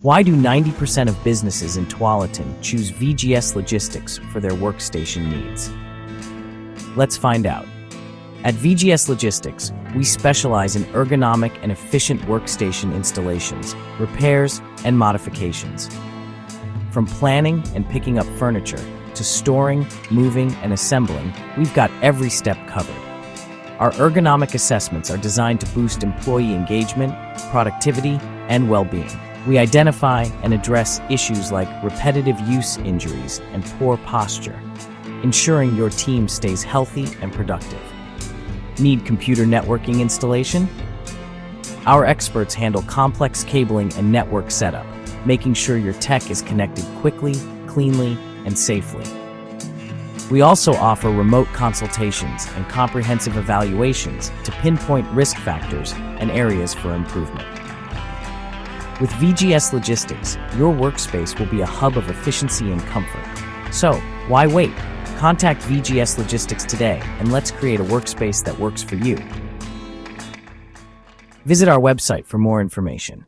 Why do 90% of businesses in Tualatin choose VGS Logistics for their workstation needs? Let's find out. At VGS Logistics, we specialize in ergonomic and efficient workstation installations, repairs, and modifications. From planning and picking up furniture to storing, moving, and assembling, we've got every step covered. Our ergonomic assessments are designed to boost employee engagement, productivity, and well-being. We identify and address issues like repetitive use injuries and poor posture, ensuring your team stays healthy and productive. Need computer networking installation? Our experts handle complex cabling and network setup, making sure your tech is connected quickly, cleanly, and safely. We also offer remote consultations and comprehensive evaluations to pinpoint risk factors and areas for improvement. With VGS Logistics, your workspace will be a hub of efficiency and comfort. So, why wait? Contact VGS Logistics today and let's create a workspace that works for you. Visit our website for more information.